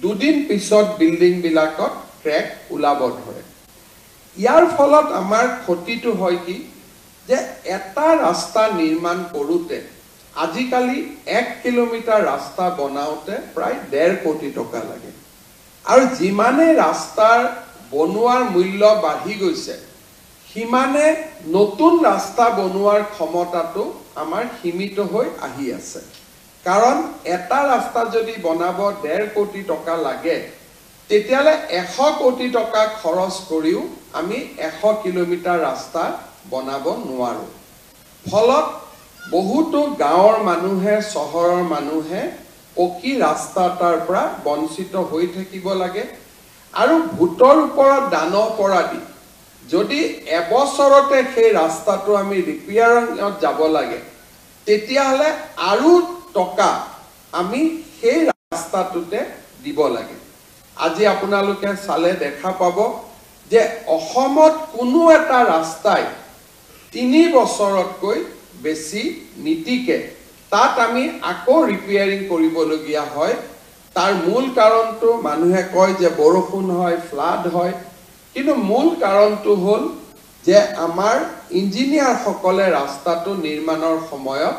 দুদিন পিছত বিল্ডিং বিলাকত ক্ৰেক ওলাব ধৰে ইয়াৰ ফলত আমাৰ ক্ষতিটো হয় কি যে এটা ৰাস্তা নিৰ্মাণ কৰোতে আজিকালি 1 কিলোমিটাৰ ৰাস্তা বনাওতে প্ৰায় 1.5 কোটি টকা লাগে আৰু যিমানে ৰাস্তাৰ বনোৱাৰ মূল্য বাঢ়ি গৈছে সিমানে নতুন ৰাস্তা বনোৱাৰ ক্ষমতাটো আমাৰ সীমিত হৈ আহি আছে কাৰণ এটা ৰাস্তা যদি বনাব 1.5 কোটি টকা লাগে তেতিয়ালে 100 কোটি টকা খৰচ কৰিও আমি 100 কিলোমিটাৰ ৰাস্তা বনাব নোৱাৰো ফলত বহুতো গাঁৱৰ মানুহে চহৰৰ মানুহে পকি ৰাস্তাটাৰ পৰা বঞ্চিত হৈ থাকিব লাগে আৰু ভূতৰ ওপৰত দান পৰা দি যদি এবছৰতে সেই ৰাস্তাটো আমি ৰিপেয়াৰিঙত যাব লাগে তেতিয়াহলে আৰু টকা আমি সেই ৰাস্তাটোতে দিব লাগে আজি আপোনালোকে চালে দেখা পাব যে অসমত কোনো এটা ৰাস্তাই 3 বছৰতকৈ বেছি নীতিকে তাত আমি আকৌ ৰিপেয়াৰিং কৰিবলগীয়া হয় তাৰ মূল কাৰণটো মানুহে কয় যে বৰষুণ হয় ফ্লাড হয় কিন্তু মূল কাৰণটো হ'ল যে আমাৰ ইঞ্জিনিয়াৰ সকলে ৰাস্তাটো নিৰ্মাণৰ সময়ত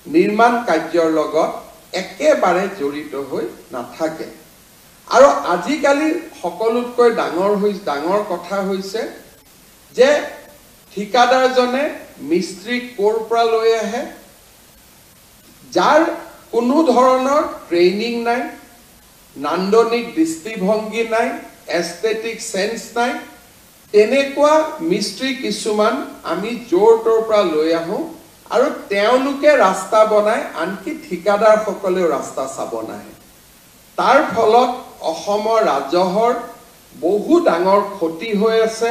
নিৰ্মাণ কাৰ্যৰ লগত একেবাৰে জড়িত হৈ নাথাকে আৰু আজিকালি সকলোতকৈ ডাঙৰ কথা হৈছে যে ঠিকাদাৰজনে মিস্ত্ৰীক ক'ৰ পৰা লৈ আহে যাৰ কোনো ধৰণৰ ট্ৰেইনিং নাই নান্দনিক দৃষ্টিভংগী নাই এস্থেটিক সেন্স নাই তেনেকুৱা মিস্ত্ৰী কিছুমান আমি জোৰ তৰ পৰা লৈ আহো আৰু তেওঁলোকে ৰাস্তা বনাই আনকি ঠিকাদাৰ সকলেও ৰাস্তা চাব নাহে তাৰ ফলত অসমৰ ৰাজহৰ বহু ডাঙৰ ক্ষতি হৈ আছে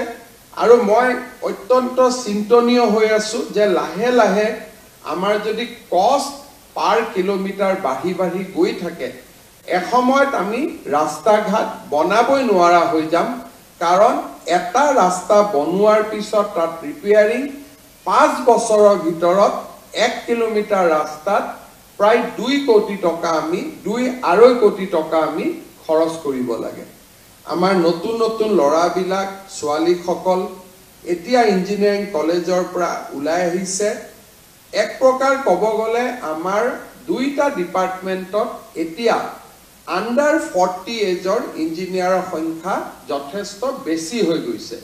আৰু মই অত্যন্ত চিন্তনীয় হৈ আছো যে লাহে লাহে আমাৰ যদি কষ্ট পাৰ কিলোমিটাৰ বাঢ়ি বাঢ়ি গৈ থাকে এসময়ত আমি ৰাস্তা ঘাট বনাবই নোৱাৰা হৈ যাম কাৰণ এটা ৰাস্তা বনোৱাৰ পিছত তাত ৰিপেয়াৰিং 5 বছৰৰ ভিতৰত 1 কিলোমিটাৰ ৰাস্তাত প্ৰায় 2 কোটি টকা আমি 2.5 কোটি টকা আমি খৰচ কৰিব লাগে আমাৰ নতুন নতুন লৰাবিলাক ছোৱালী সকল এতিয়া ইঞ্জিনিয়াৰিং কলেজৰ পৰা ওলাই আহিছে এক প্ৰকাৰ ক'ব গলে আমাৰ দুইটা ডিপাৰ্টমেন্টত এতিয়া আন্ডাৰ 40 এজৰ ইঞ্জিনিয়াৰৰ সংখ্যা যথেষ্ট বেছি হৈ গৈছে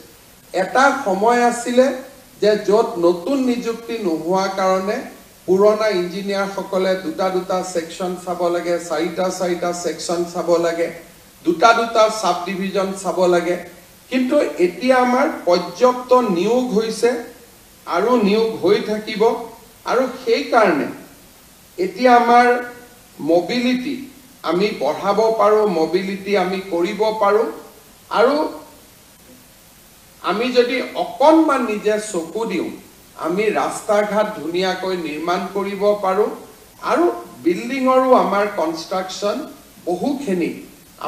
এটা সময় আছিল যে যত নতুন নিযুক্তি নোহোৱা কাৰণে পুৰণা ইঞ্জিনিয়াৰ সকলে দুটা সেকশন চাব লাগে চাৰিটা সেকশন চাব লাগে দুটা সাব ডিভিজন চাব লাগে কিন্তু এতিয়া আমাৰ পৰ্যাপ্ত নিয়োগ হৈছে আৰু নিয়োগ হৈ থাকিব আৰু সেই কাৰণে এতিয়া আমাৰ মোবিলিটি আমি বঢ়াব পাৰো মোবিলিটি আমি কৰিব পাৰো আৰু আমি যদি অকনমান নিজে চকু দিও আমি ৰাস্তা ঘাট ধুনিয়াকৈ নিৰ্মাণ কৰিব পাৰো আৰু বিল্ডিংৰো আমাৰ কনষ্ট্ৰাকচন বহুখিনি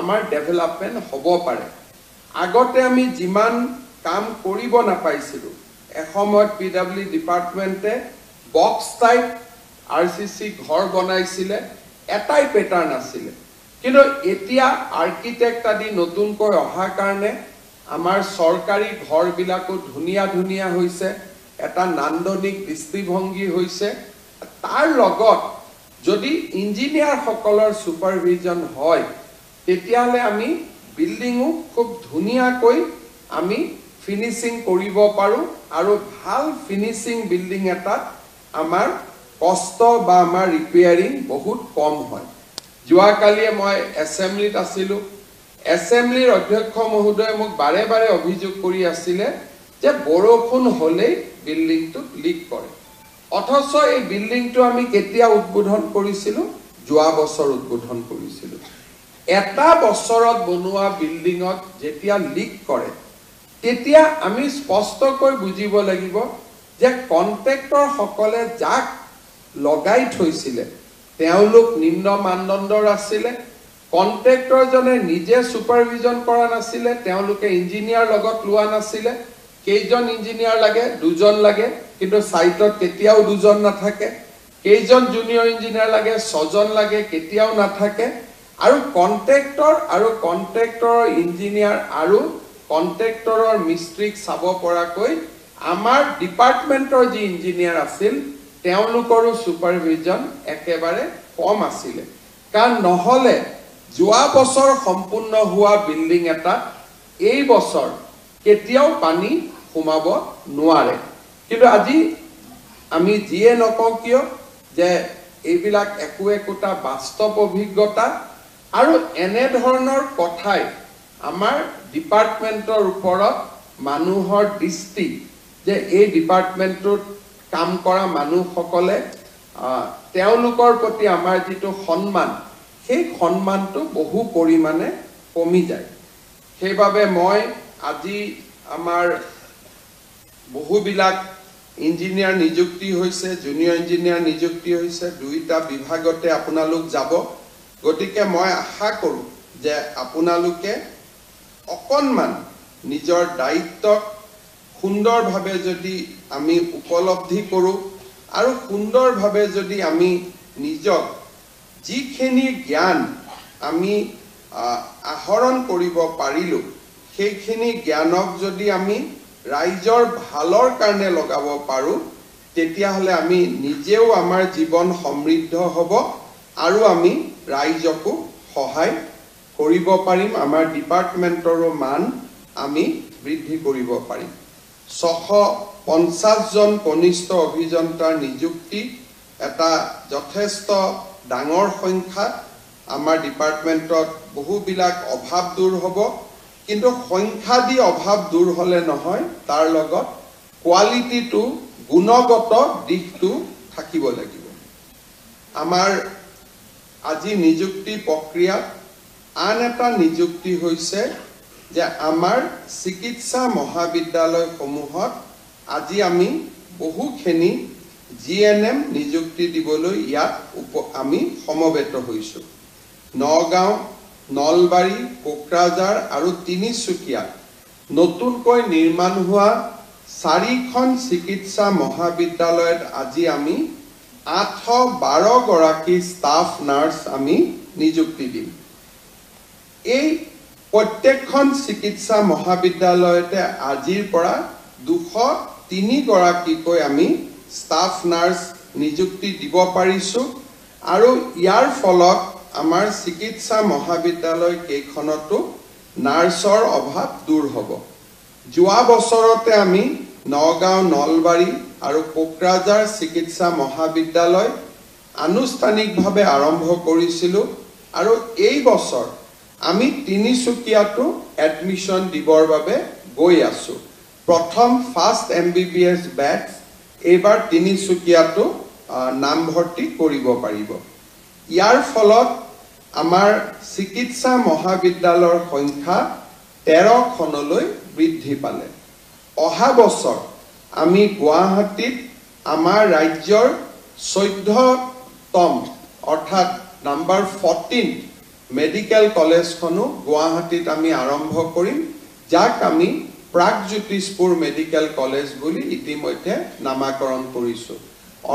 আমাৰ ডেভেলপমেন্ট হ'ব পাৰে আগতে আমি যিমান কাম কৰিব নাপাইছিলো এসময়ত পিডব্লিউ ডিপাৰ্টমেন্টে বক্স টাইপ আৰসিসি ঘৰ বনাইছিলে এটাই প্যাটাৰ্ন আছিল কিন্তু এতিয়া আৰ্কিটেক্ট আদি নতুনকৈ অহা কাৰণে আমাৰ সৰকাৰি ঘৰবিলাকো ধুনিয়া হৈছে এটা নান্দনিক দৃষ্টিভংগী হৈছে তাৰ লগত যদি ইঞ্জিনিয়াৰ সকলৰ সুপাৰভিজন হয় তেতিয়ালে আমি বিল্ডিংও খুব ধুনিয়াকৈ আমি ফিনিশিং কৰিব পাৰো আৰু ভাল ফিনিশিং বিল্ডিং এটা আমাৰ কষ্ট বা আমাৰ ৰিপেয়াৰিং বহুত কম হয় যোৱা কালিয়ে মই এসেম্বলিত আছিলো এসেম্বলিৰ অধ্যক্ষ মহোদয় মোক বাৰে বাৰে অভিযোগ কৰি আছিল যে বৰষুণ হলে বিল্ডিংটো লিক কৰে অথচ এই বিল্ডিংটো আমি কেতিয়া উদ্বোধন কৰিছিলো যোৱা বছৰ উদ্বোধন কৰিছিলো এটা বছৰত বনোৱা বিল্ডিংত যেতিয়া লিক কৰে তেতিয়া আমি স্পষ্টকৈ বুজিব লাগিব যে কন্ট্ৰাক্টৰ সকলে যাক লগাই থৈছিল তেওঁলোক নিম্ন মানদণ্ডৰ আছিল কন্ট্ৰাক্টৰ জনে নিজে সুপাৰভিজন কৰা নাছিল তেওঁলোকে ইঞ্জিনিয়াৰ লগত লোৱা নাছিল কেইজন ইঞ্জিনিয়াৰ লাগে দুজন লাগে কিন্তু সাইটত কেতিয়াও দুজন নাথাকে কেইজন জুনিয়ৰ ইঞ্জিনিয়াৰ লাগে ছজন লাগে কেতিয়াও নাথাকে আৰু কন্ট্ৰেক্টৰৰ ইঞ্জিনিয়াৰ আৰু কন্ট্ৰেক্টৰৰ মিস্ত্ৰীক চাব পৰাকৈ আমাৰ ডিপাৰ্টমেণ্টৰ যি ইঞ্জিনিয়াৰ আছিল তেওঁলোকৰো সুপাৰভিজন একেবাৰে কম আছিল কাৰণ নহলে যোৱা বছৰ সম্পূৰ্ণ হোৱা বিল্ডিং এটা এই বছৰ কেতিয়াও পানী সোমাব নোৱাৰে কিন্তু আজি আমি যিয়ে নকওঁ কিয় যে এইবিলাক একোটা বাস্তৱ অভিজ্ঞতা আৰু এনে ধৰণৰ কথাই আমাৰ ডিপাৰ্টমেণ্টৰ ওপৰত মানুহৰ দৃষ্টি যে এই ডিপাৰ্টমেণ্টত কাম কৰা মানুহসকলে তেওঁলোকৰ প্ৰতি আমাৰ যিটো সন্মান সেই সন্মানটো বহু পৰিমাণে কমি যায় সেইবাবে মই আজি আমাৰ বহুবিলাক ইঞ্জিনিয়াৰ নিযুক্তি হৈছে জুনিয়ৰ ইঞ্জিনিয়াৰ নিযুক্তি হৈছে দুইটা বিভাগতে আপোনালোক যাব গতিকে মই আশা কৰোঁ যে আপোনালোকে অকণমান নিজৰ দায়িত্বক সুন্দৰভাৱে যদি আমি উপলব্ধি কৰোঁ আৰু সুন্দৰভাৱে যদি আমি নিজক যিখিনি জ্ঞান আমি আহৰণ কৰিব পাৰিলোঁ সেইখিনি জ্ঞানক যদি আমি ৰাইজৰ ভালৰ কাৰণে লগাব পাৰোঁ তেতিয়াহ'লে আমি নিজেও আমাৰ জীৱন সমৃদ্ধ হ'ব আৰু আমি ৰাইজকো সহায় কৰিব পাৰিম আমাৰ ডিপাৰ্টমেণ্টৰো মান আমি বৃদ্ধি কৰিব পাৰিম 650 জন কনিষ্ঠ অভিযন্তাৰ নিযুক্তি এটা যথেষ্ট ডাঙৰ সংখ্যা আমাৰ ডিপাৰ্টমেণ্টত বহুবিলাক অভাৱ দূৰ হ'ব কিন্তু সংখ্যা দি অভাৱ দূৰ হলে নহয় তাৰ লগত কোৱালিটিটো গুণগত দিশটো থাকিব লাগিব আমাৰ আজি নিযুক্তি প্ৰক্ৰিয়াত আন এটা নিযুক্তি হৈছে যে আমাৰ চিকিৎসা মহাবিদ্যালয়সমূহত আজি আমি বহুখিনি জিএনএম নিযুক্তি দিবলৈ ইয়াত আমি সমবেত হৈছোঁ নগাঁও নলবাৰী কোকৰাঝাৰ আৰু তিনিচুকীয়াত নতুনকৈ নিৰ্মাণ হোৱা 4খন চিকিৎসা মহাবিদ্যালয়ত আজি আমি 812 গৰাকী ষ্টাফ নাৰ্ছ আমি নিযুক্তি দিম এই প্ৰত্যেকখন চিকিৎসা মহাবিদ্যালয়তে আজিৰ পৰা 203 গৰাকীকৈ আমি ষ্টাফ নাৰ্ছ নিযুক্তি দিব পাৰিছোঁ আৰু ইয়াৰ ফলত আমাৰ চিকিৎসা মহাবিদ্যালয় কেইখনতো নাৰ্ছৰ অভাৱ দূৰ হ'ব যোৱা বছৰতে আমি নগাঁও নলবাৰী আৰু কোকৰাঝাৰ চিকিৎসা মহাবিদ্যালয় আনুষ্ঠানিকভাৱে আৰম্ভ কৰিছিলোঁ আৰু এই বছৰ আমি তিনিচুকীয়াতো এডমিশ্যন দিবৰ বাবে গৈ আছোঁ প্ৰথম ফাৰ্ষ্ট MBBS বেচ এইবাৰ তিনিচুকীয়াতো নামভৰ্তি কৰিব পাৰিব ইয়াৰ ফলত আমাৰ চিকিৎসা মহাবিদ্যালয়ৰ সংখ্যা 13খনলৈ বৃদ্ধি পালে অহা বছৰ আমি গুৱাহাটীত আমাৰ ৰাজ্যৰ 14তম অৰ্থাৎ নাম্বাৰ 14 মেডিকেল কলেজখনো গুৱাহাটীত আমি আৰম্ভ কৰিম যাক আমি প্ৰাগজ্যোতিষপুৰ মেডিকেল কলেজ বুলি ইতিমধ্যে নামাকৰণ কৰিছোঁ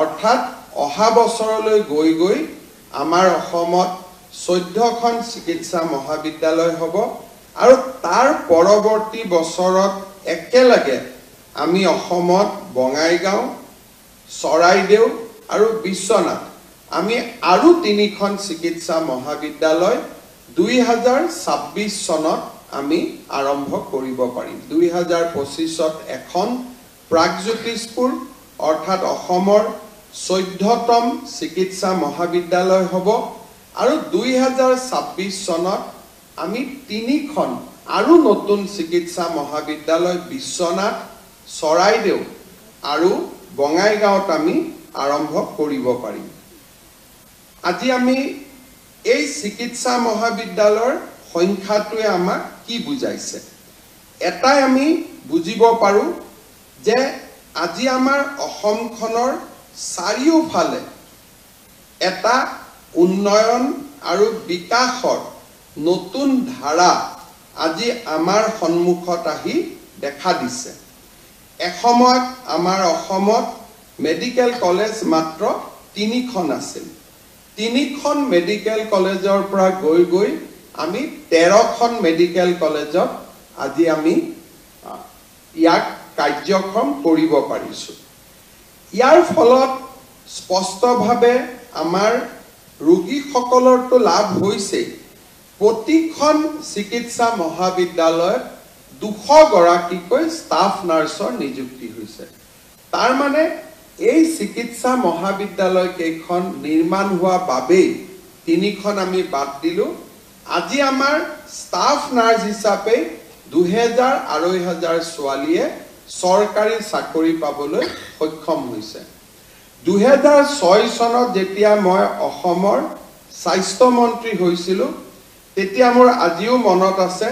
অৰ্থাৎ অহা বছৰলৈ গৈ আমাৰ অসমত 14খন চিকিৎসা মহাবিদ্যালয় হ'ব আৰু তাৰ পৰৱৰ্তী বছৰত একেলগে আমি অসমত বঙাইগাঁও চৰাইদেউ আৰু বিশ্বনাথ আমি আৰু 3খন চিকিৎসা মহাবিদ্যালয় 2026 চনত আমি আৰম্ভ কৰিব পাৰিম 2025ত এখন প্ৰাগজ্যোতিষপুৰ অৰ্থাৎ অসমৰ 14তম চিকিৎসা মহাবিদ্যালয় হ'ব আৰু 2026 চনত আমি 3খন আৰু নতুন চিকিৎসা মহাবিদ্যালয় বিশ্বনাথ চৰাইদেউ আৰু বঙাইগাঁৱত আমি আৰম্ভ কৰিব পাৰিম আজি আমি এই চিকিৎসা মহাবিদ্যালয়ৰ সংখ্যাটোৱে আমাক কি বুজাইছে এটাই আমি বুজিব পাৰোঁ যে আজি আমাৰ অসমখনৰ চাৰিওফালে এটা উন্নয়ন আৰু বিকাশৰ নতুন ধাৰা আজি আমাৰ সন্মুখত আহি দেখা দিছে এসময়ত আমাৰ অসমত মেডিকেল কলেজ মাত্ৰ 3খন আছিল 3খন মেডিকেল কলেজৰ পৰা গৈ গৈ আমি 13খন মেডিকেল কলেজত আজি আমি ইয়াক কাৰ্যক্ষম কৰিব পাৰিছো ইয়াৰ ফলত স্পষ্টভাৱে আমাৰ ৰোগীসকলৰটো লাভ হৈছে প্ৰতিখন চিকিৎসা মহাবিদ্যালয়ত 200 গৰাকীকৈ ষ্টাফ নাৰ্ছৰ নিযুক্তি হৈছে তাৰ মানে এই চিকিৎসা মহাবিদ্যালয় কেইখন নিৰ্মাণ হোৱা বাবে 3খন আমি বাদ দিলো আজি আমাৰ ষ্টাফ নাৰ্ছ হিচাপে 2000 2500 ছোৱালীয়ে চৰকাৰী চাকৰি পাবলৈ সক্ষম হৈছে 2006 চনত যেতিয়া মই অসমৰ স্বাস্থ্য মন্ত্ৰী হৈছিলো তেতিয়া মোৰ আজিও মনত আছে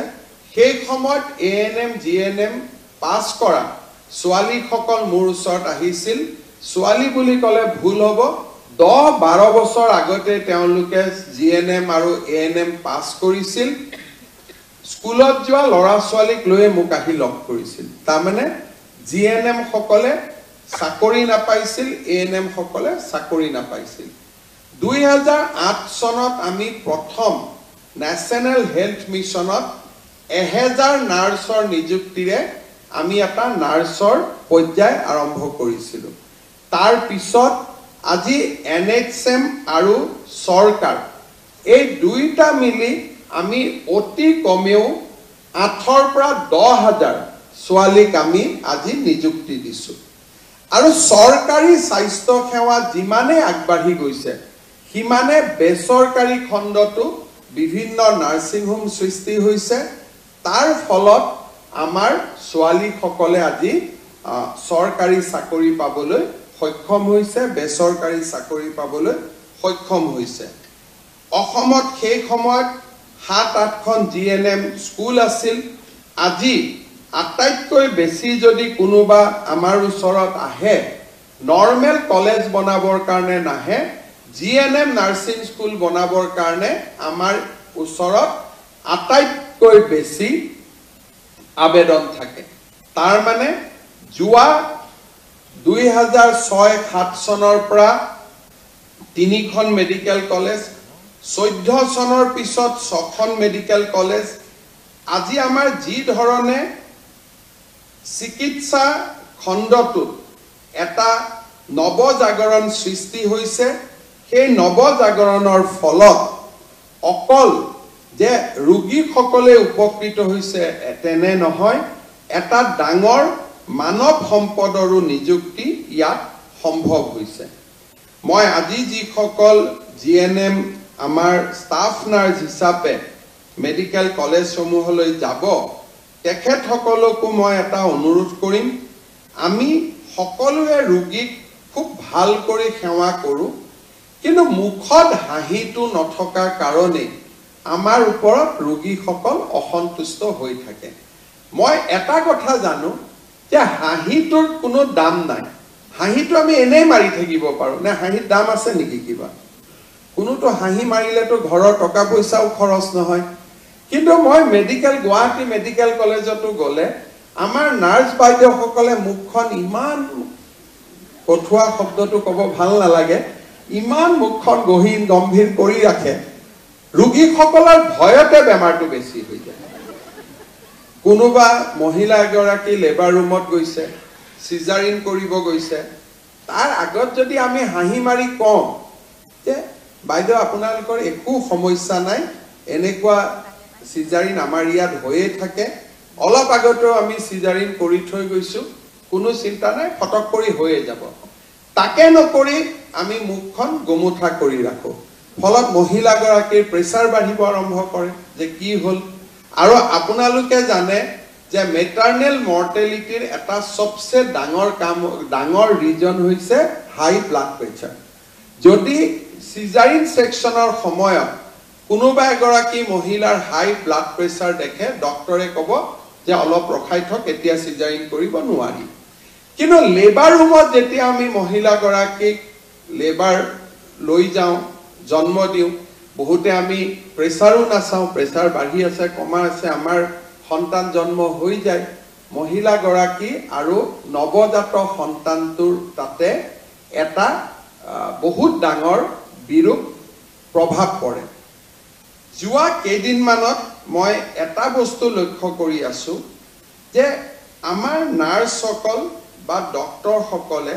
সেই সময়ত এএনএম জিএনএম পাস কৰা ছোৱালী সকল মোৰ ওচৰত আহিছিল ছোৱালী বুলি ক'লে ভুল হ'ব 10-12 বছৰ আগতে তেওঁলোকে জিএনএম আৰু এএনএম পাস কৰিছিল স্কুলত যোৱা লৰা ছোৱালীক লৈ মোক আহি লগ কৰিছিল তাৰ মানে জিএনএম সকলে চাকৰি নাপাইছিল এএনএম সকলে চাকৰি নাপাইছিল 2008 চনত আমি প্ৰথম নেশ্যনেল হেল্থ মিছনত 1000 নাৰ্ছৰ নিযুক্তিৰে আমি এটা নাৰ্ছৰ পৰ্যায় আৰম্ভ কৰিছিলো তাৰ পিছত আজি এনএইচএম আৰু চৰকাৰ এই দুইটা মিলি আমি অতি কমেও 8ৰ পৰা 10000 ছোৱালীক আমি আজি নিযুক্তি দিছো আৰু চৰকাৰী স্বাস্থ্য সেৱা যিমানে আগবাঢ়ি গৈছে হিমানে বেচৰকাৰী খণ্ডটো বিভিন্ন নাৰ্ছিং হোম সৃষ্টি হৈছে তাৰ ফলত আমাৰ ছোৱালী সকলে আজি চৰকাৰী চাকৰি পাবলৈ সক্ষম হৈছে বেচৰকাৰী চাকৰি পাবলৈ সক্ষম হৈছে অসমত সেই সময়ত 7-8খন জিএনএম স্কুল আছিল আজি আটাইতকৈ বেছি যদি কোনোবা আমাৰ ওচৰত আহে নৰ্মেল কলেজ বনাবৰ কাৰণে নাহে জিএনএম নাৰ্ছিং স্কুল বনাবৰ কাৰণে আমাৰ ওচৰত আটাইতকৈ বেছি আবেদন থাকে তাৰ মানে জুৱা 2006-7 চনৰ পৰা 3খন মেডিকেল কলেজ 14 চনৰ পিছত 6খন মেডিকেল কলেজ আজি আমাৰ যি ধৰণে চিকিৎসা খণ্ডটোত এটা নৱজাগৰণ সৃষ্টি হৈছে সেই নৱজাগৰণৰ ফলত অকল যে ৰোগীসকলে উপকৃত হৈছে তেনে নহয় এটা ডাঙৰ মানৱ সম্পদৰো নিযুক্তি ইয়াত সম্ভৱ হৈছে মই আজি যিসকল জিএনএম আমাৰ ষ্টাফ নাৰ্ছ হিচাপে মেডিকেল কলেজ সমূহলৈ যাব তেখেতসকলকো মই এটা অনুৰোধ কৰিম আমি সকলোৱে ৰোগীক খুব ভাল কৰি সেৱা কৰো কিন্তু মুখত হাঁহিটো নথকাৰ কাৰণে আমাৰ ওপৰত ৰোগীসকল অসন্তুষ্ট হৈ থাকে মই এটা কথা জানো যে হাঁহিটোৰ কোনো দাম নাই হাঁহিটো আমি এনেই মাৰি থাকিব পাৰো না হাঁহিৰ দাম আছে নেকি কিবা কোনোটো হাঁহি মাৰিলেতো ঘৰৰ টকা পইচাও খৰচ নহয় কিন্তু মই মেডিকেল গুৱাহাটী মেডিকেল কলেজতো গলে আমাৰ নাৰ্ছ বাইদেউসকলে মুখখন ইমান কঠোৱা শব্দটো ক'ব ভাল নালাগে ইমান মুখখন গহীন গম্ভীৰ কৰি ৰাখে ৰোগীসকলৰ ভয়তে বেমাৰটো বেছি হৈ যায় কোনোবা মহিলা এগৰাকী লেবাৰ ৰুমত গৈছে সিজাৰিন কৰিব গৈছে তাৰ আগত যদি আমি হাঁহি মাৰি কওঁ যে বাইদেউ আপোনালোকৰ একো সমস্যা নাই এনেকুৱা সিজাৰিন আমাৰ ইয়াত হৈয়ে থাকে অলপ আগতেও আমি সিজাৰিন কৰি থৈ গৈছো কোনো চিন্তা নাই ফটক কৰি হৈয়ে যাব তাকে নকৰি আমি মুখখন গোমুঠা কৰি ৰাখো ফলত মহিলা গৰাকীৰ প্ৰেছাৰ বাঢ়িব আৰম্ভ কৰে যে কি হল আৰু আপোনালোকে জানে যে মেটাৰনেল মৰ্টেলিটিৰ এটা সবচে ডাঙৰ ৰিজন হৈছে হাই ব্লাড প্ৰেছাৰ যদি সিজাৰিন সেকশনৰ সময়ত কোনোবা এগৰাকী মহিলাৰ হাই ব্লাড প্ৰেছাৰ দেখে ডক্টৰে ক'ব যে অলপ ৰখাই থক এতিয়া সিজাৰিন কৰিব নোৱাৰি কিন্তু লেবাৰ ৰুমত যেতিয়া আমি মহিলা গৰাকীক লেবাৰ লৈ যাওঁ জন্ম দিওঁ বহুতে আমি প্ৰেছাৰো নাচাওঁ প্ৰেছাৰ বাঢ়ি আছে কমা আছে আমাৰ সন্তান জন্ম হৈ যায় মহিলা গৰাকী আৰু নৱজাত সন্তানটোৰ তাতে এটা বহুত ডাঙৰ বিৰূপ প্ৰভাৱ পৰে যোৱা কেইদিনমানত মই এটা বস্তু লক্ষ্য কৰি আছো যে আমাৰ নাৰ্ছসকল বা ডক্টৰসকলে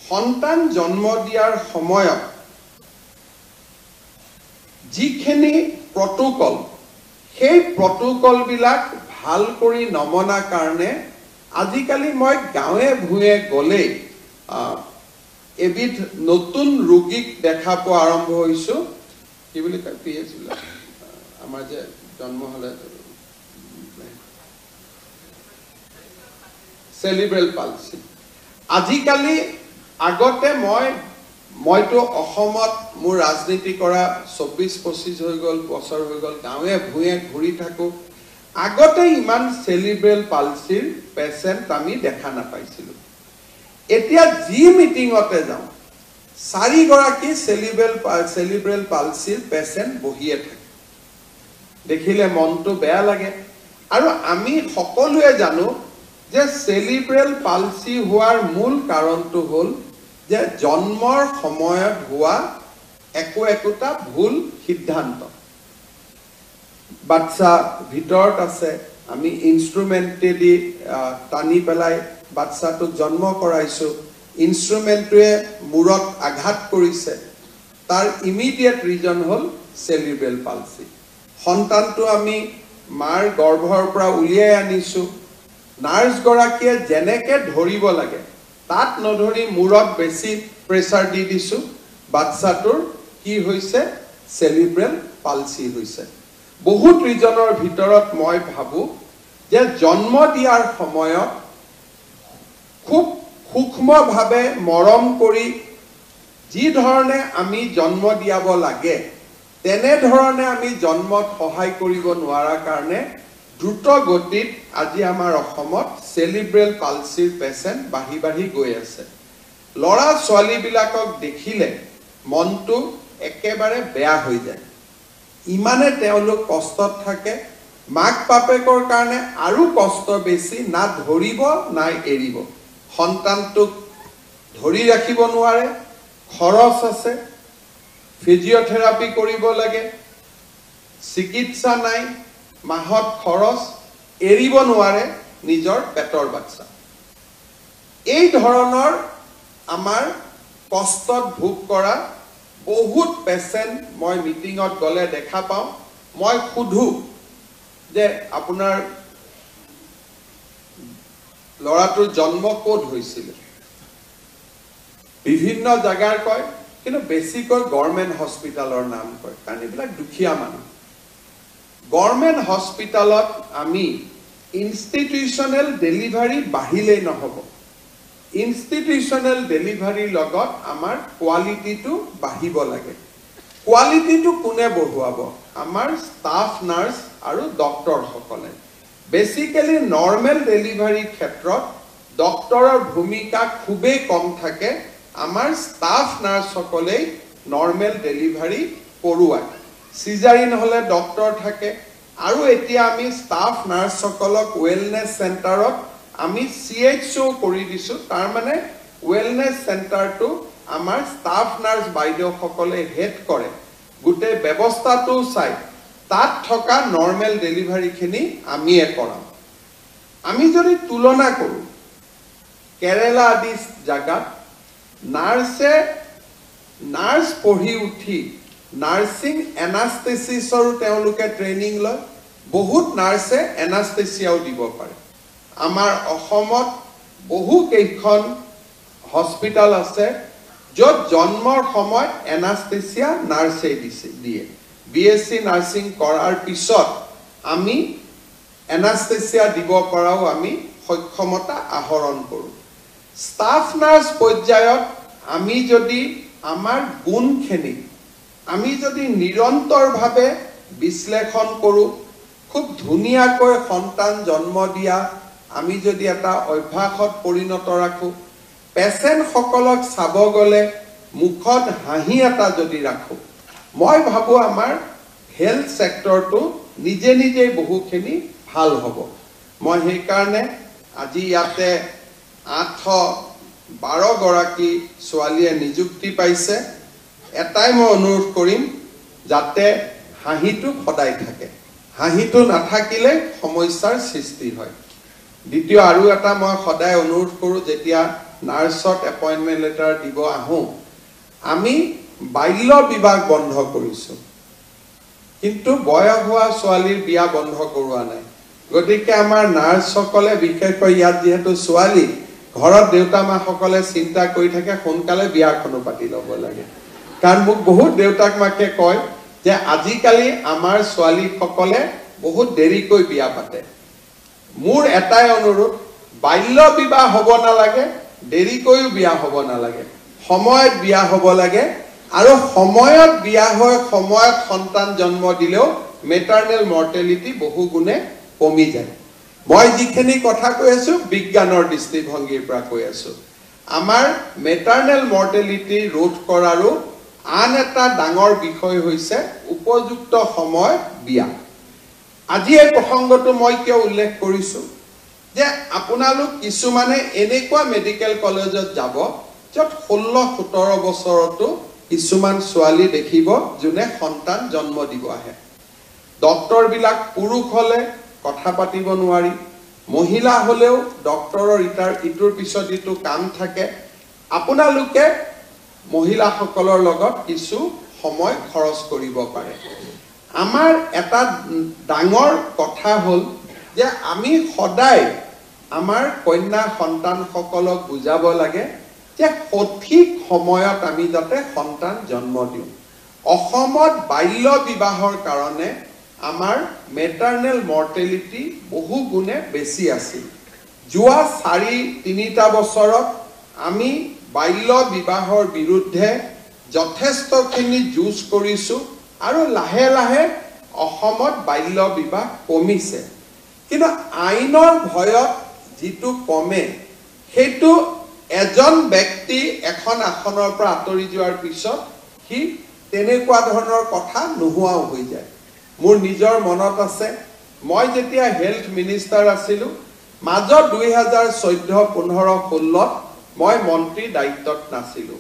সন্তান জন্ম দিয়াৰ সময়ত যিখিনি প্ৰটোকল সেই প্ৰটোকলবিলাক ভাল কৰি নমনা কাৰণে আজিকালি মই গাঁৱে ভূঞে গ'লে এবিধ নতুন ৰোগীক দেখা পোৱা আৰম্ভ হৈছো কি বুলি কয় পিএছ আমাৰ যে জন্ম হলে সেলিব্ৰেল পালসি আজিকালি আগতে মইতো অসমত মোৰ ৰাজনীতি কৰা 24-25 হৈ গ'ল বছৰ হৈ গ'ল গাঁৱে ভূঞে ঘূৰি থাকো আগতে ইমান সেলিব্ৰেল পালসিৰ পেশেন্ট আমি দেখা নাপাইছিলো এতিয়া জি মিটিংতে যাওঁ 4 গৰাকী সেলিব্ৰেল পালসিৰ পেশেন্ট বহিয়ে থাকে দেখিলে মনটো বেয়া লাগে আৰু আমি সকলোৱে জানো যে সেলিব্ৰেল পালসি হোৱাৰ মূল কাৰণটো হ'ল যে জন্মৰ সময়ত হোৱা একোটা ভুল সিদ্ধান্ত বাচ্চা ভিতৰত আছে আমি ইনস্ট্ৰুমেন্টেদি টানি পেলাই বাচ্চাটোক জন্ম কৰাইছো ইনস্ট্ৰুমেন্টটোৱে মূৰত আঘাত কৰিছে তাৰ ইমিডিয়েট ৰিজন হ'ল সেলিব্ৰেল পালসি সন্তানটো আমি মাৰ গৰ্ভৰ পৰা উলিয়াই আনিছো নাৰ্ছ গৰাকীয়ে যেনেকে ধৰিব লাগে তাত নধৰি মূৰত বেছি প্ৰেছাৰ দি দিছো বাচ্চাটোৰ কি হৈছে সেলিব্ৰেল পালসি হৈছে বহুত ৰিজনৰ ভিতৰত মই ভাবো যে জন্ম দিয়াৰ সময়ত খুব সূক্ষ্মভাৱে মৰম কৰি যি ধৰণে আমি জন্ম দিয়াব লাগে তেনে ধৰণে আমি জন্মত সহায় কৰিব নোৱাৰা কাৰণে দ্ৰুত গতিত আজি আমাৰ অসমত সেলিব্ৰেল পালসিৰ পেশেন্ট বাঢ়ি গৈ আছে লৰা ছোৱালী বিলাকক দেখিলে মনটো একেবাৰে বেয়া হৈ যায় ইমানে তেওঁলোক কষ্টত থাকে মাক বাপেকৰ কাৰণে আৰু কষ্ট বেছি না ধৰিব নাই এৰিব সন্তানটোক ধৰি ৰাখিব নোৱাৰে খৰচ আছে ফিজিঅথেৰাপি কৰিব লাগে চিকিৎসা নাই মাহত খৰচ এৰিব নোৱাৰে নিজৰ পেটৰ বাচ্চা এই ধৰণৰ আমাৰ কষ্টত ভোগ কৰা বহুত পেশেন্ট মই মিটিংত গলে দেখা পাওঁ মই খুধু যে আপোনাৰ লৰাটোৰ জন্ম ক'ত হৈছিল বিভিন্ন জাগাৰ কয় কিন্তু বেছিকৈ গভৰ্ণমেণ্ট হস্পিটালৰ নাম কয় কাৰণ এইবিলাক দুখীয়া মানুহ গভৰ্ণমেণ্ট হস্পিটালত আমি ইনষ্টিটিউচনেল ডেলিভাৰী বাঢ়িলেই নহব ইনষ্টিটিউচনেল ডেলিভাৰীৰ লগত আমাৰ কোৱালিটিটো বাঢ়িব লাগে কোৱালিটিটো কোনে বঢ়ুৱাব আমাৰ ষ্টাফ নাৰ্ছ আৰু ডক্টৰসকলে বেসিক্যালি নৰ্মেল ডেলিভাৰী ক্ষেত্ৰত ডক্টৰৰ ভূমিকা খুবেই কম থাকে আমাৰ ষ্টাফ নাৰ্ছসকলে নৰ্মেল ডেলিভাৰী কৰোৱায় সিজাৰিন হলে ডক্টৰ থাকে আৰু এতিয়া আমি ষ্টাফ নাৰ্ছসকলক ওয়েলনেস সেন্টাৰত আমি CHO কৰি দিছো তাৰ মানে ওয়েলনেস সেন্টাৰটো আমাৰ ষ্টাফ নাৰ্ছ বাইদেউসকলে হেড কৰে গুটে ব্যৱস্থাটো চাই তাত থকা নৰ্মেল ডেলিভাৰীখিনি আমিয়ে কৰাম আমি যদি তুলনা কৰো কেৰালা আদি জাগাত নাৰ্ছ পঢ়ি উঠি নাৰ্ছিং এনাস্থেচিছৰ তেওঁলোকে ট্ৰেইনিং লয় বহুত নাৰ্ছে এনাস্থেচিয়াও দিব পাৰে আমাৰ অসমত বহু কেইখন হস্পিটাল আছে য'ত জন্মৰ সময়ত এনাস্থেচিয়া নাৰ্ছে দিয়ে BSc নাৰ্ছিং কৰাৰ পিছত আমি এনাস্থেচিয়া দিব পৰাও আমি সক্ষমতা আহৰণ কৰো ষ্টাফ নাৰ্ছ পৰ্যায়ত আমি যদি আমাৰ গুণখিনি আমি যদি নিৰন্তৰভাৱে বিশ্লেষণ কৰো খুব ধুনিয়াকৈ সন্তান জন্ম দিয়া আমি যদি এটা অভ্যাসত পৰিণত ৰাখো পেশেন্ট সকলক চাব গলে মুখত হাঁহি এটা যদি ৰাখো মই ভাবো আমাৰ হেলথ সেক্টৰটো নিজে বহুখিনি ভাল হ'ব মই সেই কাৰণে আজি ইয়াতে 812 গৰাকী ছোৱালীয়ে নিযুক্তি পাইছে এটাই মই অনুৰোধ কৰিম যাতে হাঁহিটো সদায় থাকে হাঁহিটো নাথাকিলে সমস্যাৰ সৃষ্টি হয় দ্বিতীয় আৰু এটা মই সদায় অনুৰোধ কৰোঁ যেতিয়া নাৰ্ছত এপইণ্টমেণ্ট লেটাৰ দিব আহোঁ আমি বাল্য বিবাহ বন্ধ কৰিছোঁ কিন্তু বয়স হোৱা ছোৱালীৰ বিয়া বন্ধ কৰোৱা নাই গতিকে আমাৰ নাৰ্ছসকলে বিশেষকৈ ইয়াত যিহেতু ছোৱালী ঘৰত দেউতা মাসকলে চিন্তা কৰি থাকে সোনকালে বিয়াখনো পাতি ল'ব লাগে কাৰণ মোক বহুত দেউতাক মাকে কয় যে আজিকালি আমাৰ ছোৱালীসকলে বহুত দেৰিকৈ বিয়া পাতে মোৰ এটাই অনুৰোধ বাল্য বিবাহ হ'ব নালাগে দেৰিকৈও বিয়া হ'ব নালাগে সময়ত বিয়া হ'ব লাগে আৰু সময়ত বিয়া হৈ সময়ত সন্তান জন্ম দিলেও মেটাৰনেল মৰ্টেলিটি বহু গুণে কমি যায় মই যিখিনি কথা কৈ আছো বিজ্ঞানৰ দৃষ্টিভংগীৰ পৰা কৈ আছো আমাৰ মেটাৰনেল মৰ্টেলিটি ৰোধ কৰাৰো আন এটা ডাঙৰ বিষয় হৈছে উপযুক্ত সময়ত বিয়া আজি এই প্ৰসংগটো মই কিয় উল্লেখ কৰিছো যে আপোনালোক কিছুমানে এনেকুৱা মেডিকেল কলেজত যাব য'ত 16-17 বছৰতো কিছুমান ছোৱালী দেখিব যোনে সন্তান জন্ম দিব আহে ডক্টৰ বিলাক পুৰুষ হলে কথা পাতিব নোৱাৰি মহিলা হলেও ডক্টৰৰ ইটোৰ পিছত ইটো কাম থাকে আপোনালোকে মহিলাসকলৰ লগত কিছু সময় খৰচ কৰিব পাৰে আমাৰ এটা ডাঙৰ কথা হ'ল যে আমি সদায় আমাৰ কন্যা সন্তানসকলক বুজাব লাগে যে সঠিক সময়ত আমি যাতে সন্তান জন্ম দিওঁ অসমত বাল্য বিবাহৰ কাৰণে আমাৰ মেটাৰনেল মৰ্টেলিটি বহু গুণে বেছি আছিল যোৱা 4-3টা বছৰত আমি বাল্য বিবাহৰ বিৰুদ্ধে যথেষ্টখিনি যুঁজ কৰিছো আৰু লাহে লাহে অসমত বাল্য বিবাহ কমিছে কিন্তু আইনৰ ভয়ত যিটো কমে সেইটো এজন ব্যক্তি এখন আসনৰ পৰা আঁতৰি যোৱাৰ পিছত সি তেনেকুৱা ধৰণৰ কথা নোহোৱাও হৈ যায় মোৰ নিজৰ মনত আছে মই যেতিয়া হেলথ মিনিষ্টাৰ আছিলো মাজত 2014-15-16 মই মন্ত্ৰী দায়িত্বত নাছিলো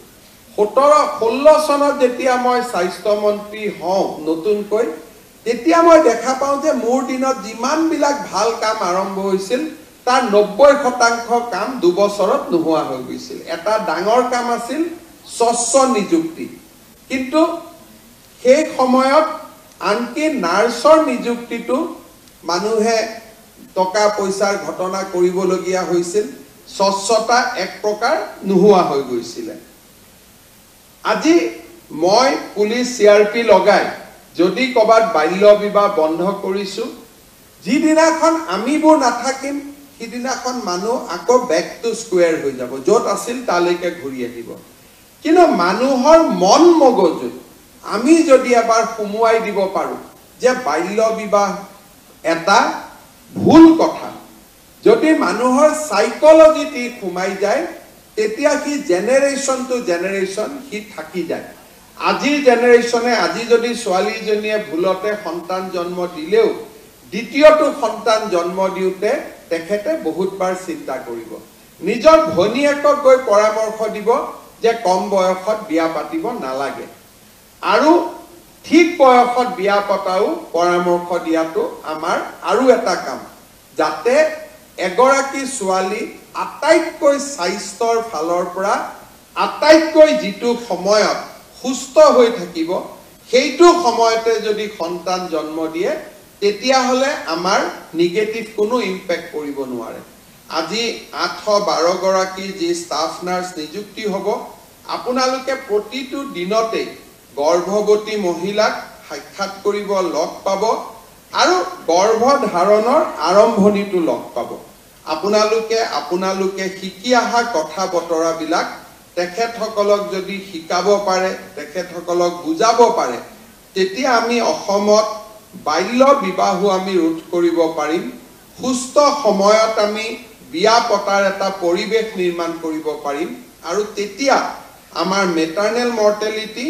17-16 চনত যেতিয়া মই স্বাস্থ্য মন্ত্ৰী হওঁ নতুনকৈ তেতিয়া মই দেখা পাওঁ যে মোৰ দিনত যিমান বিলাক ভাল কাম আৰম্ভ হৈছিল তাৰ 90% কাম 2 বছৰত নোহোৱা হৈ গৈছিল এটা ডাঙৰ কাম আছিল স্বচ্ছ নিযুক্তি কিন্তু সেই সময়ত আনকি নাৰ্ছৰ নিযুক্তিটো মানুহে টকা পইচাৰ ঘটনা কৰিবলগীয়া হৈছিল স্বচ্ছতা এক প্ৰকাৰ নোহোৱা হৈ গৈছিল আজি মই পুলিচ চিআৰপি লগাই যদি কবাত বাল্য বিবাহ বন্ধ কৰিছো যিদিনাখন আমিবোৰ নাথাকিম সিদিনাখন মানুহ আকৌ বেক টু স্কোয়াৰ হৈ যাব য'ত আছিল তালৈকে ঘূৰি আহিব কিন্তু মানুহৰ মন মগজুত আমি যদি এবাৰ সুমুৱাই দিব পাৰো যে বাল্য বিবাহ এটা ভুল কথা যদি মানুহৰ সাইকোলজিটি সুমাই যায় তেতিয়া কি জেনাৰেশন টু জেনাৰেশন হি থাকি যায় আজিৰ জেনাৰেশনে আজি যদি ছোৱালীজনীয়ে ভুলতে সন্তান জন্ম দিলেও দ্বিতীয়টো সন্তান জন্ম দিওতে তেখেতে বহুতবাৰ চিন্তা কৰিব নিজৰ ভনীয়েকক গৈ পৰামৰ্শ দিব যে কম বয়সত বিয়া পাতিব নালাগে আৰু ঠিক বয়সত বিয়া পতাও পৰামৰ্শ দিয়াটো আমাৰ আৰু এটা কাম যাতে এগৰাকী ছোৱালী আটাইতকৈ স্বাস্থ্যৰ ফালৰ পৰা আটাইতকৈ যিটো সময়ত সুস্থ হৈ থাকিব সেইটো সময়তে যদি সন্তান জন্ম দিয়ে তেতিয়া হলে আমাৰ নিগেটিভ কোনো ইম্প্যাক্ট কৰিব নোৱাৰে আজি 8-12 গৰাকী যি ষ্টাফ নাৰ্ছ নিযুক্তি হ'ব আপোনালোকে প্ৰতিটো দিনতে গৰ্ভৱতী মহিলাক সাক্ষাৎ কৰিব লগ পাব আৰু গৰ্ভধাৰণৰ আৰম্ভণিটো লগ পাব আপোনালোকে শিকি অহা কথা বতৰা বিলাক তেখেতসকলক যদি শিকাব পাৰে তেখেতসকলক বুজাব পাৰে তেতিয়া আমি অসমত বাল্য বিবাহো আমি ৰোধ কৰিব পাৰিম সুস্থ সময়ত আমি বিয়া পতাৰ এটা পৰিবেশ নিৰ্মাণ কৰিব পাৰিম আৰু তেতিয়া আমাৰ মেটাৰনেল মৰ্টেলিটি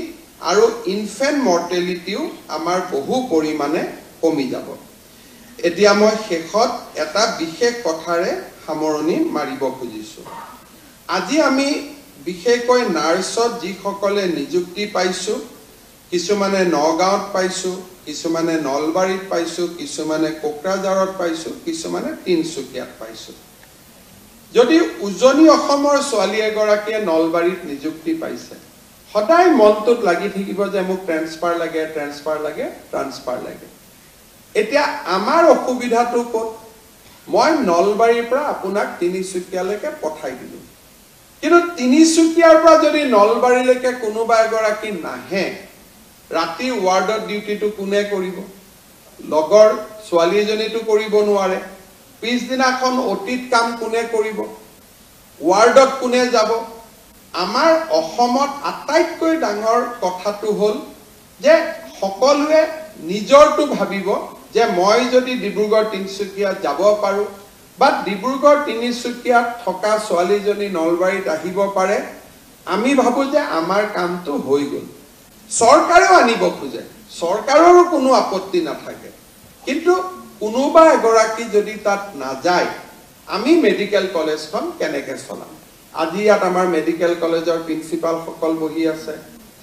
আৰু ইনফেন্ট মৰ্টেলিটিও আমাৰ বহু পৰিমাণে কমি যাব এতিয়া মই শেষত এটা বিশেষ কথাৰে সামৰণি মাৰিব খুজিছো আজি আমি বিশেষকৈ নাৰ্ছত যিসকলে নিযুক্তি পাইছোঁ, কিছুমানে নগাঁৱত পাইছোঁ, কিছুমানে নলবাৰীত পাইছোঁ, কিছুমানে কোকৰাঝাৰত পাইছোঁ, কিছুমানে তিনিচুকীয়াত পাইছোঁ। যদি উজনি অসমৰ ছোৱালী এগৰাকীয়ে নলবাৰীত নিযুক্তি পাইছে, সদায় মনটোত লাগি থাকিব যে মোক ট্ৰেন্সফাৰ লাগে, ট্ৰেন্সফাৰ লাগে, ট্ৰান্সফাৰ লাগে। এতিয়া আমাৰ অসুবিধাটো ক'ত? মই নলবাৰীৰ পৰা আপোনাক তিনিচুকীয়ালৈকে পঠাই দিলোঁ, কিন্তু তিনিচুকীয়াৰ পৰা যদি নলবাৰীলৈকে কোনোবা এগৰাকী নাহে, ৰাতি ৱাৰ্ডত ডিউটিটো কোনে কৰিব? লগৰ ছোৱালী এজনীটো কৰিব নোৱাৰে। পিছদিনাখন অতীত কাম কোনে কৰিব? ৱাৰ্ডত কোনে যাব? আমাৰ অসমত আটাইতকৈ ডাঙৰ কথাটো হ'ল যে সকলোৱে নিজৰটো ভাবিব যে মই যদি ডিব্ৰুগড় তিনিচুকীয়াত যাব পাৰোঁ বা ডিব্ৰুগড় তিনিচুকীয়াত থকা ছোৱালীজনী নলবাৰীত আহিব পাৰে, আমি ভাবোঁ যে আমাৰ কামটো হৈ গ'ল। চৰকাৰেও আনিব খোজে, চৰকাৰৰো কোনো আপত্তি নাথাকে, কিন্তু কোনোবা এগৰাকী যদি তাত নাযায়, আমি মেডিকেল কলেজখন কেনেকৈ চলাম? আজি ইয়াত আমাৰ মেডিকেল কলেজৰ প্ৰিন্সিপালসকল বহি আছে,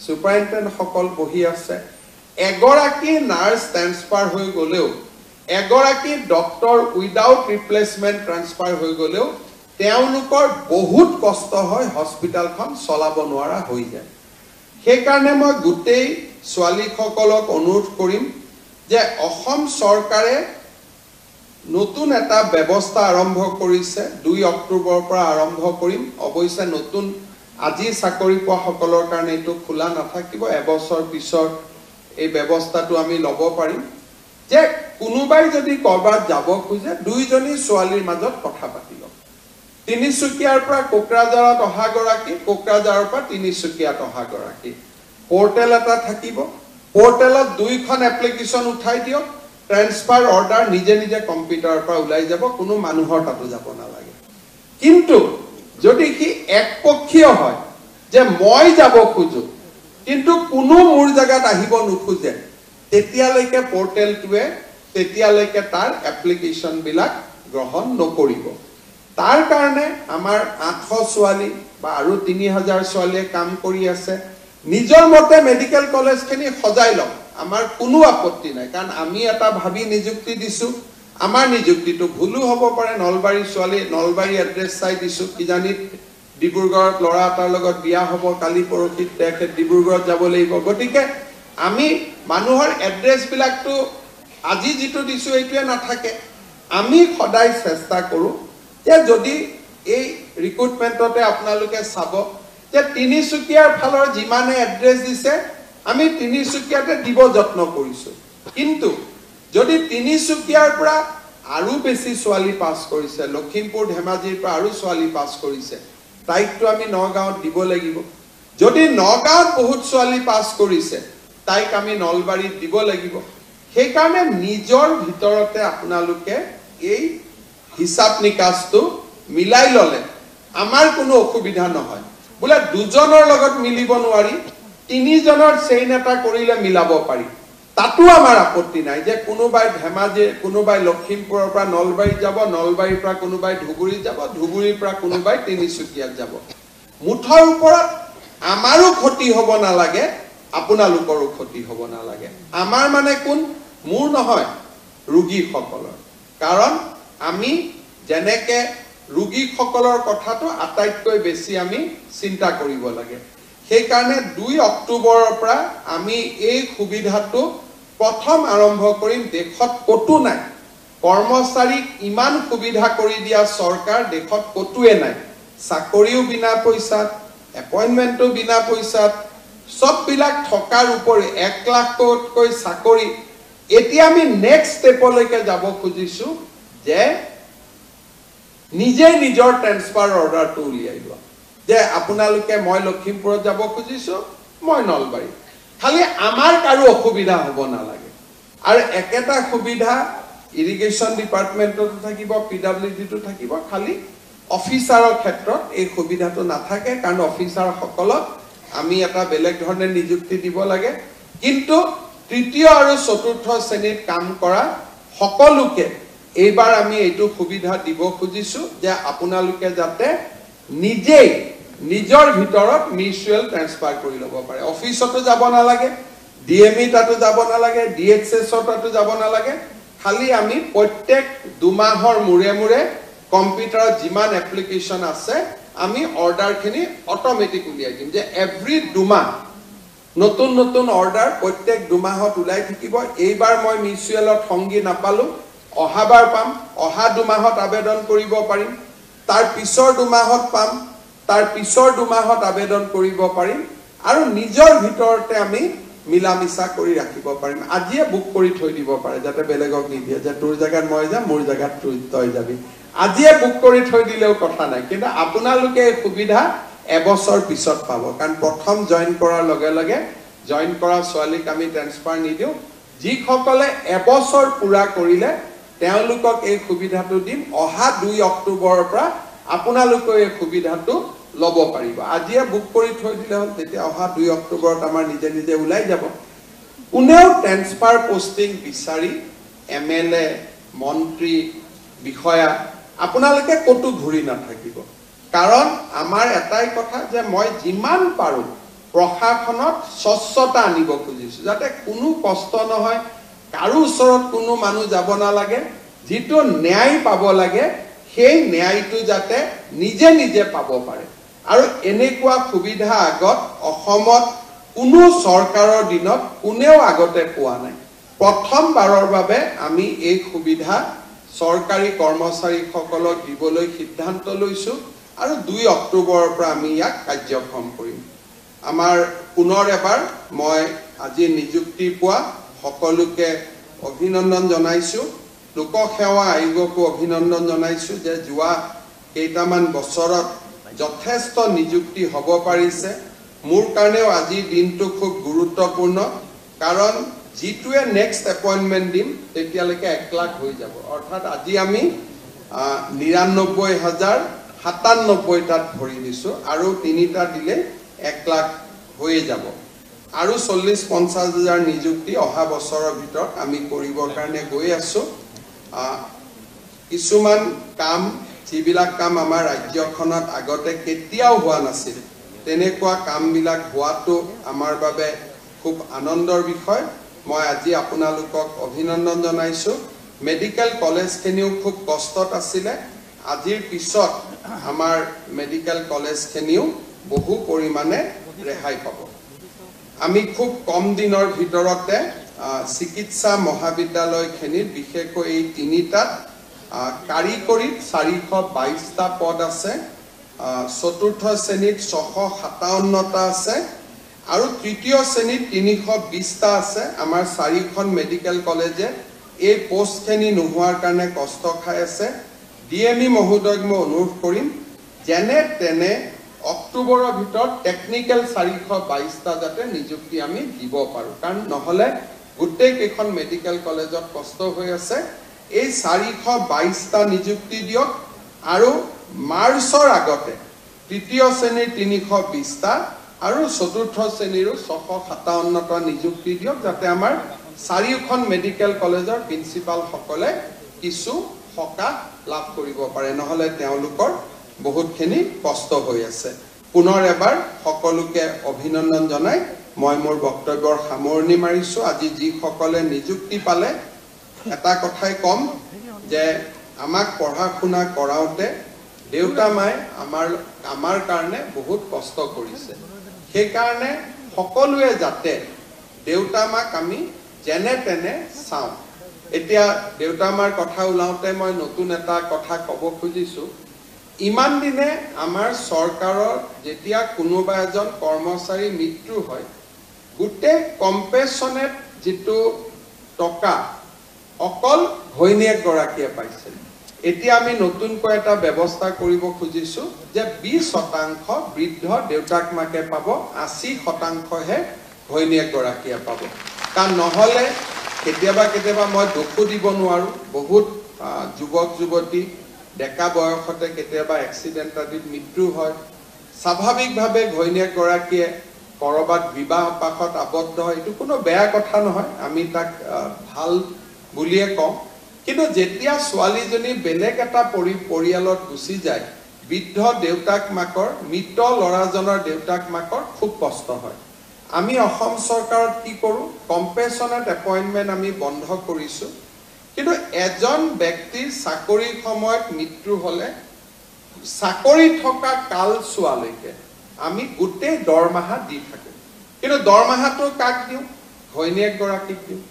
ছুপাৰিণ্টেণ্ডেণ্টসকল বহি আছে। এগৰাকী নাৰ্ছ ট্ৰেন্সফাৰ হৈ গ'লেও, এগৰাকী ডক্টৰ উইদাউট ৰিপ্লেচমেণ্ট ট্ৰেন্সফাৰ হৈ গ'লেও তেওঁলোকৰ বহুত কষ্ট হয়, হস্পিটেলখন চলাব নোৱাৰা হৈ যায়। সেইকাৰণে মই গোটেই ছোৱালীসকলক অনুৰোধ কৰিম যে অসম চৰকাৰে নতুন এটা ব্যৱস্থা আৰম্ভ কৰিছে। 2 অক্টোবৰৰ পৰা আৰম্ভ কৰিম। অৱশ্যে নতুন আজি চাকৰি পোৱাসকলৰ কাৰণে এইটো খোলা নাথাকিব, এবছৰ পিছত এই ব্যৱস্থাটো আমি ল'ব পাৰিম যে কোনোবাই যদি ক'ৰবাত যাব খোজে, 2জনী ছোৱালীৰ মাজত কথা পাতি লওক। তিনিচুকীয়াৰ পৰা কোকৰাঝাৰত অহাগৰাকী, কোকৰাঝাৰৰ পৰা তিনিচুকীয়াত অহাগৰাকী, পৰ্টেল এটা থাকিব। পৰ্টেলত 2খন এপ্লিকেশ্যন উঠাই দিয়ক, ট্ৰেন্সফাৰ অৰ্ডাৰ নিজে নিজে কম্পিউটাৰৰ পৰা ওলাই যাব, কোনো মানুহৰ তাতো যাব নালাগে। কিন্তু যদি সি একপক্ষীয় হয় যে মই যাব খোজো কিন্তু কোনো মোৰ জায়গাত আহিব নোখোজে, তেতিয়ালৈকে পৰ্টেলটোৱে তেতিয়ালৈকে তাৰ এপ্লিকেশ্যনবিলাক গ্ৰহণ নকৰিব। তাৰ কাৰণে আমাৰ 800 ছোৱালী বা আৰু 3000 ছোৱালীয়ে কাম কৰি আছে। নিজৰ মতে মেডিকেল কলেজখিনি সজাই লওক, আমাৰ কোনো আপত্তি নাই, কাৰণ আমি এটা ভাবি নিযুক্তি দিছোঁ। আমাৰ নিযুক্তিটো ভুলো হ'ব পাৰে। নলবাৰী ছোৱালী, নলবাৰী এড্ৰেছ চাই দিছোঁ, কিজানি ডিব্ৰুগড়ত ল'ৰা এটাৰ লগত বিয়া হ'ব, কালি পৰহিত তেখেত ডিব্ৰুগড়ত যাব লাগিব। গতিকে আমি মানুহৰ এড্ৰেছবিলাকতো আজি যিটো দিছোঁ এইটোৱে নাথাকে। আমি সদায় চেষ্টা কৰোঁ যে যদি এই ৰিক্ৰুটমেণ্টতে আপোনালোকে চাব যে তিনিচুকীয়াৰ ফালৰ যিমানে এড্ৰেছ দিছে আমি তিনিচুকীয়াতে দিব যত্ন কৰিছোঁ, কিন্তু যদি তিনিচুকীয়াৰ পৰা আৰু বেছি ছোৱালী পাছ কৰিছে, লখিমপুৰ ধেমাজিৰ পৰা আৰু ছোৱালী পাছ কৰিছে, তাইকতো আমি নগাঁৱত দিব লাগিব। যদি নগাঁৱত বহুত ছোৱালী পাছ কৰিছে, তাইক আমি নলবাৰীত দিব লাগিব। সেইকাৰণে নিজৰ ভিতৰতে আপোনালোকে এই হিচাপ নিকাচটো মিলাই ল'লে আমাৰ কোনো অসুবিধা নহয়। বোলে 2জনৰ লগত মিলিব নোৱাৰি, 3জনৰ চেইন এটা কৰিলে মিলাব পাৰি, তাতো আমাৰ আপত্তি নাই যে কোনোবাই ধেমাজি, কোনোবাই লখিমপুৰৰ পৰা নলবাৰীত যাব, নলবাৰীৰ পৰা কোনোবাই ধুবুৰীত যাব, ধুবুৰীৰ পৰা কোনোবাই তিনিচুকীয়াত যাব। মুঠৰ ওপৰত আমাৰো ক্ষতি হ'ব নালাগে, আপোনালোকৰো ক্ষতি হ'ব নালাগে। আমাৰ মানে কোন? মোৰ নহয়, ৰোগীসকলৰ। কাৰণ আমি যেনেকে ৰোগীসকলৰ কথাটো আটাইতকৈ বেছি আমি চিন্তা কৰিব লাগে। সেইকাৰণে 2 অক্টোবৰৰ পৰা আমি এই সুবিধাটো প্ৰথম আৰম্ভ কৰিম। দেশত ক'তো নাই, কৰ্মচাৰীক ইমান সুবিধা কৰি দিয়া চৰকাৰ দেশত ক'তোৱে নাই। চাকৰিও বিনা পইচাত, এপইণ্টমেণ্টো বিনা পইচাত, সববিলাক থকাৰ উপৰি 1 লাখতকৈ চাকৰি। এতিয়া আমি নেক্সট ষ্টেপলৈকে যাব খুজিছোঁ যে নিজে নিজৰ ট্ৰেন্সফাৰ অৰ্ডাৰটো উলিয়াই লোৱা, যে আপোনালোকে মই লখিমপুৰত যাব খুজিছোঁ, মই নলবাৰী, খালি আমাৰ কাৰো অসুবিধা হ'ব নালাগে। আৰু একেটা সুবিধা ইৰিগেশ্যন ডিপাৰ্টমেণ্টতো থাকিব, PWDটো থাকিব, খালি অফিচাৰৰ ক্ষেত্ৰত এই সুবিধাটো নাথাকে, কাৰণ অফিচাৰসকলক আমি এটা বেলেগ ধৰণে নিযুক্তি দিব লাগে। কিন্তু 3য় আৰু 4ৰ্থ শ্ৰেণীত কাম কৰা সকলোকে এইবাৰ আমি এইটো সুবিধা দিব খুজিছোঁ যে আপোনালোকে যাতে নিজেই নিজৰ ভিতৰত মিউচুৱেল ট্ৰান্সফাৰ কৰি ল'ব পাৰে অফিচতো যাব নালাগে ডিএমই তাতো যাব নালাগে ডিএক্সএছ তাতো যাব নালাগে খালি আমি প্ৰত্যেক 2 মাহৰ মূৰে মূৰে কম্পিউটাৰত যিমান এপ্লিকেশন আছে আমি অৰ্ডাৰখিনি অটোমেটিক উলিয়াই দিম যে এভৰি 2 মাহ নতুন নতুন অৰ্ডাৰ প্ৰত্যেক 2 মাহত উলাই থাকিব এইবাৰ মই মিউচুৱেলত সংগী নাপালো অহাবাৰ পাম অহা 2 মাহত আবেদন কৰিব পাৰিম তাৰ পিছৰ 2 মাহত পাম তাৰ পিছৰ 2 মাহত আবেদন কৰিব পাৰিম আৰু নিজৰ ভিতৰতে আমি মিলামিছা কৰি ৰাখিব পাৰিম আজিয়ে বুক কৰি থৈ দিব পাৰে যাতে বেলেগক নিদিয়ে যে তোৰ জায়গাত মই যাম মোৰ জায়গাত তই যাবি আজিয়ে বুক কৰি থৈ দিলেও কথা নাই কিন্তু আপোনালোকে এই সুবিধা এবছৰ পিছত পাব কাৰণ প্ৰথম জয়েন কৰাৰ লগে লগে জয়েন কৰা ছোৱালীক আমি ট্ৰান্সফাৰ নিদিও যিসকলে এবছৰ পুৰা কৰিলে তেওঁলোকক এই সুবিধাটো দিম অহা 2 অক্টোবৰৰ পৰা আপোনালোকে এই সুবিধাটো লব পাৰিব আজিয়ে বুক কৰি থৈ দিলে হল তেতিয়া অহা 2 অক্টোবৰত আমাৰ নিজে নিজে ওলাই যাব কোনেও ট্ৰান্সফাৰ পোষ্টিং বিচাৰি এমএলএ মন্ত্ৰী বিষয়া আপোনালোকে কতো ঘূৰি নাথাকিব কাৰণ আমাৰ এটাই কথা যে মই যিমান পাৰো প্ৰশাসনত স্বচ্ছতা আনিব খুজিছো যাতে কোনো কষ্ট নহয় কাৰো ওচৰত কোনো মানুহ যাব নালাগে যিটো ন্যায় পাব লাগে সেই ন্যায়টো যাতে নিজে নিজে পাব পাৰে আৰু এনেকুৱা সুবিধা আগত অসমত কোনো চৰকাৰৰ দিনত কোনেও আগতে পোৱা নাই প্ৰথমবাৰৰ বাবে আমি এই সুবিধা চৰকাৰী কৰ্মচাৰীসকলক দিবলৈ সিদ্ধান্ত লৈছো আৰু 2 অক্টোবৰৰ পৰা আমি ইয়াক কাৰ্যক্ষম কৰিম আমাৰ পুনৰ এবাৰ মই আজি নিযুক্তি পোৱা সকলোকে অভিনন্দন জনাইছো লোকসেৱা আয়োগকো অভিনন্দন জনাইছো যে যোৱা কেইটামান বছৰত যথেষ্ট নিযুক্তি হ'ব পাৰিছে মোৰ কাৰণেও আজি দিনটো খুব গুৰুত্বপূৰ্ণ কাৰণ যিটোৱে নেক্সট এপইন্টমেন্ট দিম তেতিয়ালৈকে 1 লাখ হৈ যাব অৰ্থাৎ আজি আমি 99,097 তাত ভৰি দিছো আৰু 3টা দিলে 1 লাখ হৈ যাব আৰু 40-50 হাজাৰ নিযুক্তি অহা বছৰৰ ভিতৰত আমি কৰিবৰ কাৰণে গৈ আছো কিছুমান কাম যিবিলাক কাম আমাৰ ৰাজ্যখনত আগতে কেতিয়াও হোৱা নাছিল তেনেকুৱা কামবিলাক হোৱাটো আমাৰ বাবে খুব আনন্দৰ বিষয় মই আজি আপোনালোকক অভিনন্দন জনাইছো মেডিকেল কলেজখিনিও খুব কষ্টত আছিলে আজিৰ পিছত আমাৰ মেডিকেল কলেজখিনিও বহু পৰিমাণে ৰেহাই পাব আমি খুব কম দিনৰ ভিতৰতে চিকিৎসা মহাবিদ্যালয়খিনিৰ বিশেষকৈ এই 3টাত কাৰিকৰীত 422টা পদ আছে চতুৰ্থ শ্ৰেণীত 657টা আছে আৰু তৃতীয় শ্ৰেণীত 320টা আছে আমাৰ 4খন মেডিকেল কলেজে এই পোষ্টখিনি নোহোৱাৰ কাৰণে কষ্ট খাই আছে ডিএমই মহোদয়ক মই অনুৰোধ কৰিম যেনে তেনে অক্টোবৰৰ ভিতৰত টেকনিক্যাল 422টা যাতে নিযুক্তি আমি দিব পাৰো কাৰণ নহলে গোটেই কেইখন মেডিকেল কলেজত কষ্ট হৈ আছে এই 422টা নিযুক্তি দিয়ক আৰু মাৰ্চৰ আগতে তৃতীয় শ্ৰেণীৰ 320টা আৰু চতুৰ্থ শ্ৰেণীৰ 657টা নিযুক্তি দিয়ক যাতে আমাৰ 4খন মেডিকেল কলেজৰ প্ৰিন্সিপাল সকলে কিছু সকাহ লাভ কৰিব পাৰে নহলে তেওঁলোকৰ বহুতখিনি কষ্ট হৈ আছে পুনৰ এবাৰ সকলোকে অভিনন্দন জনাই মই মোৰ বক্তব্যৰ সামৰণি মাৰিছো আজি যি সকলে নিযুক্তি পালে এটা কথাই কম যে আমাক পঢ়া শুনা কৰাওতে দেউতা মাই আমাৰ কাৰণে বহুত কষ্ট কৰিছে সেই কাৰণে সকলোৱে যাতে দেউতা মাক আমি যেনে তেনে চাও এতিয়া দেউতা মাৰ কথা উলাওতে মই নতুন এটা কথা ক'ব খুজিছো ইমান দিনে আমাৰ চৰকাৰৰ যেতিয়া কোনোবা এজন কৰ্মচাৰী মৃত্যু হয় গুটে কম্পেনচনেট যেটো টকা অকল ঘৈণীয়েক গৰাকীয়ে পাইছিল এতিয়া আমি নতুনকৈ এটা ব্যৱস্থা কৰিব খুজিছো যে 20% বৃদ্ধ দেউতাক মাকে পাব 80% হে ঘৈণীয়েক গৰাকীয়ে পাব কাৰণ নহলে কেতিয়াবা মই দুখো দিব নোৱাৰো বহুত যুৱক যুৱতী ডেকা বয়সতে কেতিয়াবা এক্সিডেন্ট আদিত মৃত্যু হয় স্বাভাৱিকভাৱে ঘৈণীয়েক গৰাকীয়ে কৰবাত বিবাহ পাশত আবদ্ধ হয় এটো কোনো বেয়া কথা নহয় আমি তাক ভাল বুলিয়ে কম কিন্তু যেতিয়া ছোৱালীজনী বেলেগ এটা পৰিয়ালত গুছি যায় বৃদ্ধ দেউতাক মাকৰ মৃত ল'ৰাজনৰ দেউতাক মাকৰ খুব কষ্ট হয়। আমি অসম চৰকাৰত কি কৰোঁ, কম্পেশ্যনেট এপইণ্টমেণ্ট আমি বন্ধ কৰিছোঁ, কিন্তু এজন ব্যক্তিৰ চাকৰিৰ সময়ত মৃত্যু হ'লে চাকৰি থকা কালছোৱালৈকে আমি গোটেই দৰমহা দি থাকোঁ, কিন্তু দৰমহাটো কাক দিওঁ, ঘৈণীয়েকগৰাকীক দিওঁ।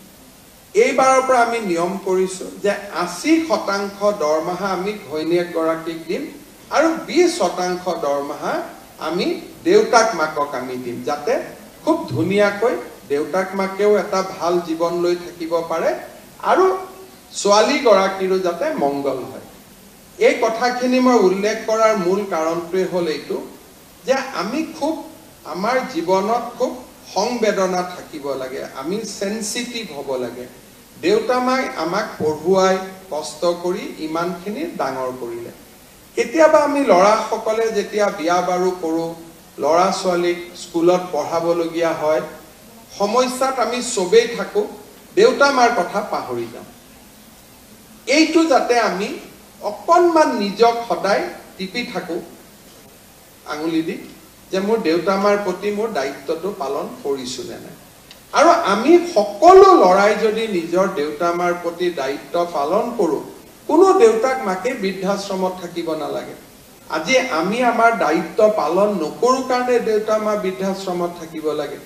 এইবাৰৰ পৰা আমি নিয়ম কৰিছোঁ যে 80% দৰমহা আমি ঘৈণীয়েকগৰাকীক দিম আৰু 20% দৰমহা আমি দেউতাক মাকক আমি দিম, যাতে খুব ধুনীয়াকৈ দেউতাক মাকেও এটা ভাল জীৱন লৈ থাকিব পাৰে আৰু ছোৱালীগৰাকীৰো যাতে মংগল হয়। এই কথাখিনি মই উল্লেখ কৰাৰ মূল কাৰণটোৱে হ'ল এইটো যে আমি খুব আমাৰ জীৱনত খুব সংবেদনা থাকিব লাগে, আমি সেন্সিটিভ হ'ব লাগে। দেউতা মাই আমাক পঢ়ুৱাই কষ্ট কৰি ইমানখিনি ডাঙৰ কৰিলে। কেতিয়াবা আমি ল'ৰাসকলে যেতিয়া বিয়া বাৰু কৰোঁ, ল'ৰা ছোৱালীক স্কুলত পঢ়াবলগীয়া হয়, সমস্যাত আমি চবেই থাকোঁ, দেউতা মাৰ কথা পাহৰি যাওঁ। এইটো যাতে আমি অকণমান নিজক সদায় টিপি থাকোঁ আঙুলি দি, যে মোৰ দেউতা মাৰ প্ৰতি মোৰ দায়িত্বটো পালন কৰিছোঁ নে নাই। আৰু আমি সকলো ল'ৰাই যদি নিজৰ দেউতা মাৰ প্ৰতি দায়িত্ব পালন কৰোঁ, কোনো দেউতাক মাকে বৃদ্ধাশ্ৰমত থাকিব নালাগে। আজি আমি আমাৰ দায়িত্ব পালন নকৰোঁ কাৰণে দেউতা মা বৃদ্ধাশ্ৰমত থাকিব লাগে।